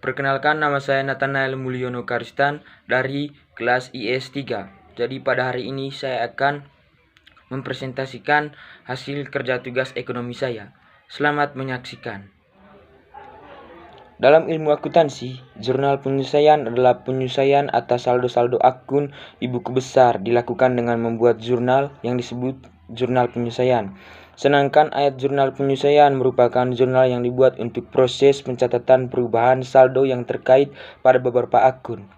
Perkenalkan, nama saya Nathanael Mulyono Karistan dari kelas IS 3. Jadi pada hari ini saya akan mempresentasikan hasil kerja tugas ekonomi saya. Selamat menyaksikan. Dalam ilmu akuntansi, jurnal penyelesaian adalah penyelesaian atas saldo-saldo akun di buku besar dilakukan dengan membuat jurnal yang disebut jurnal penyelesaian. Sedangkan ayat jurnal penyelesaian merupakan jurnal yang dibuat untuk proses pencatatan perubahan saldo yang terkait pada beberapa akun.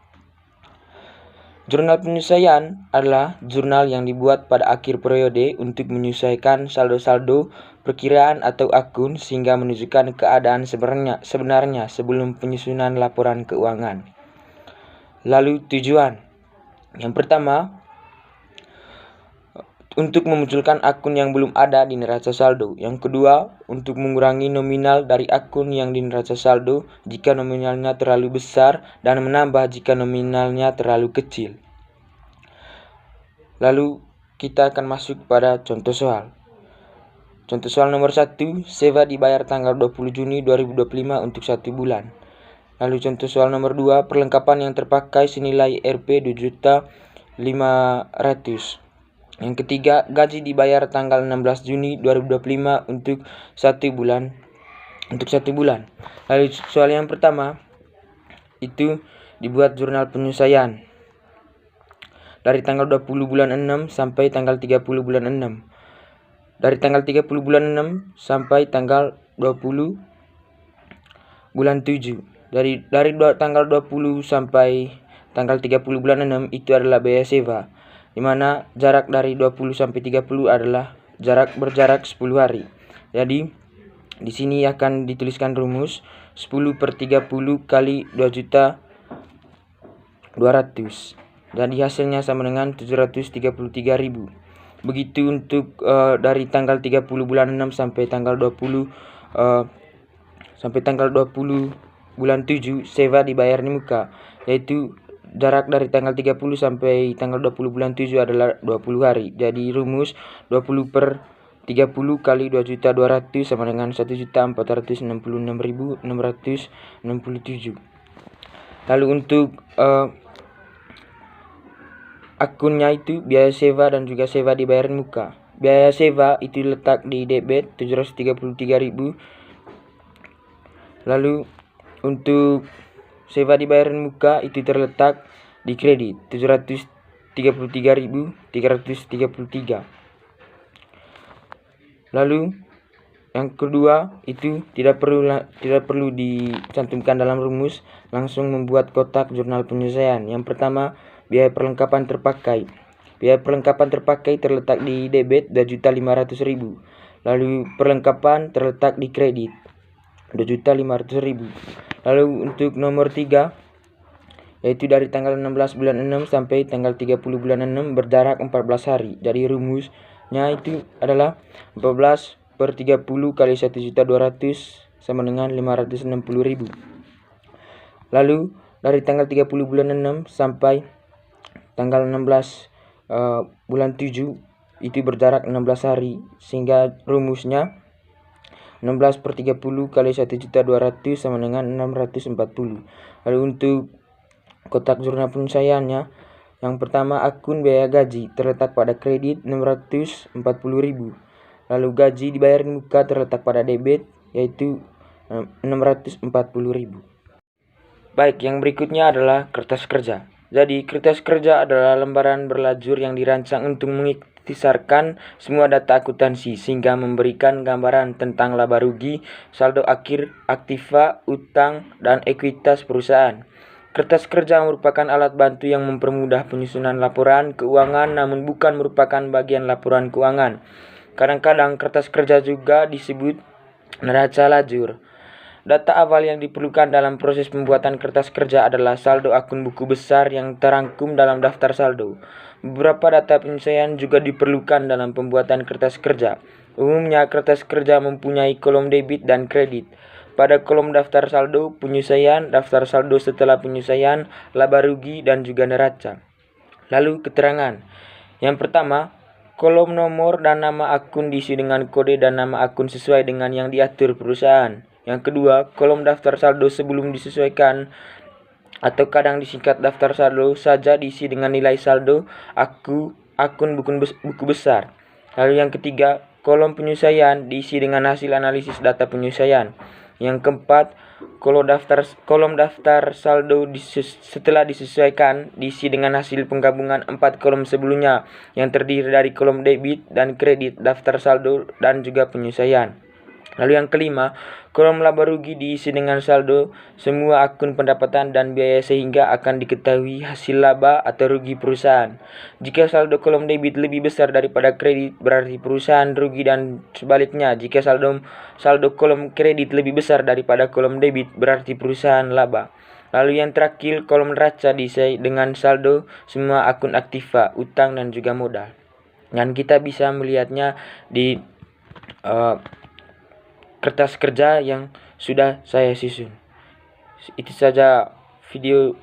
Jurnal penyelesaian adalah jurnal yang dibuat pada akhir periode untuk menyesuaikan saldo-saldo perkiraan atau akun sehingga menunjukkan keadaan sebenarnya sebelum penyusunan laporan keuangan. Lalu tujuan. Yang pertama, untuk memunculkan akun yang belum ada di neraca saldo. Yang kedua, untuk mengurangi nominal dari akun yang di neraca saldo jika nominalnya terlalu besar dan menambah jika nominalnya terlalu kecil. Lalu kita akan masuk pada contoh soal. Contoh soal nomor 1, Seva dibayar tanggal 20 Juni 2025 untuk 1 bulan. Lalu contoh soal nomor 2, perlengkapan yang terpakai senilai Rp 2.500.000. Yang ketiga, gaji dibayar tanggal 16 Juni 2025 untuk 1 bulan. Lalu soal yang pertama itu dibuat jurnal penyelesaian dari tanggal 20 bulan 6 sampai tanggal 30 bulan 6. Dari tanggal 30 bulan 6 sampai tanggal 20 bulan 7. Dari tanggal 20 sampai tanggal 30 bulan 6 itu adalah biaya sewa, di mana jarak dari 20 sampai 30 adalah berjarak 10 hari. Jadi di sini akan dituliskan rumus 10/30 kali 2.200.000. Jadi hasilnya sama dengan 733.000. Begitu untuk dari tanggal 30 bulan 6 sampai tanggal 20 bulan 7 sewa dibayar di muka, yaitu jarak dari tanggal 30 sampai tanggal 20 bulan 7 adalah 20 hari. Jadi rumus 20/30 kali 2.200.000 sama dengan 1.466.667. Lalu untuk akunnya itu biaya sewa dan juga sewa dibayar muka. Biaya sewa itu letak di debit 733.000. Lalu untuk sewa dibayar muka itu terletak di kredit 733.333. Lalu yang kedua itu tidak perlu dicantumkan dalam rumus, langsung membuat kotak jurnal penyelesaian. Yang pertama, biaya perlengkapan terpakai. Biaya perlengkapan terpakai terletak di debit 2.500.000. Lalu perlengkapan terletak di kredit 2.500.000. Lalu untuk nomor 3 yaitu dari tanggal 16 bulan 6 sampai tanggal 30 bulan 6 berjarak 14 hari. Jadi rumusnya itu adalah 14/30 kali 1.200.000 sama dengan 560.000. Lalu dari tanggal 30 bulan 6 sampai tanggal 16 bulan 7 itu berjarak 16 hari, sehingga rumusnya 16/30 kali 1.200.000 sama dengan 640. Lalu untuk kotak jurnal penyelesaiannya, yang pertama akun biaya gaji terletak pada kredit 640.000. Lalu gaji dibayar di muka terletak pada debit yaitu 640.000. Baik, yang berikutnya adalah kertas kerja. Jadi kertas kerja adalah lembaran berlajur yang dirancang untuk mengisarkan semua data akuntansi sehingga memberikan gambaran tentang laba rugi, saldo akhir, aktiva, utang, dan ekuitas perusahaan. Kertas kerja merupakan alat bantu yang mempermudah penyusunan laporan keuangan namun bukan merupakan bagian laporan keuangan. Kadang-kadang kertas kerja juga disebut neraca lajur. Data awal yang diperlukan dalam proses pembuatan kertas kerja adalah saldo akun buku besar yang terangkum dalam daftar saldo. Beberapa data penyelesaian juga diperlukan dalam pembuatan kertas kerja. Umumnya kertas kerja mempunyai kolom debit dan kredit. Pada kolom daftar saldo penyelesaian, daftar saldo setelah penyelesaian, laba rugi, dan juga neraca. Lalu keterangan. Yang pertama, kolom nomor dan nama akun diisi dengan kode dan nama akun sesuai dengan yang diatur perusahaan. Yang kedua, kolom daftar saldo sebelum disesuaikan atau kadang disingkat daftar saldo saja diisi dengan nilai saldo akun buku besar. Lalu yang ketiga, kolom penyesuaian diisi dengan hasil analisis data penyesuaian. Yang keempat, kolom daftar saldo setelah disesuaikan diisi dengan hasil penggabungan 4 kolom sebelumnya yang terdiri dari kolom debit dan kredit, daftar saldo, dan juga penyesuaian. Lalu yang kelima, kolom laba rugi diisi dengan saldo semua akun pendapatan dan biaya sehingga akan diketahui hasil laba atau rugi perusahaan. Jika saldo kolom debit lebih besar daripada kredit, berarti perusahaan rugi, dan sebaliknya, jika saldo kolom kredit lebih besar daripada kolom debit, berarti perusahaan laba. Lalu yang terakhir, kolom neraca diisi dengan saldo semua akun aktiva, utang, dan juga modal. Dan kita bisa melihatnya di kertas kerja yang sudah saya susun. Itu saja video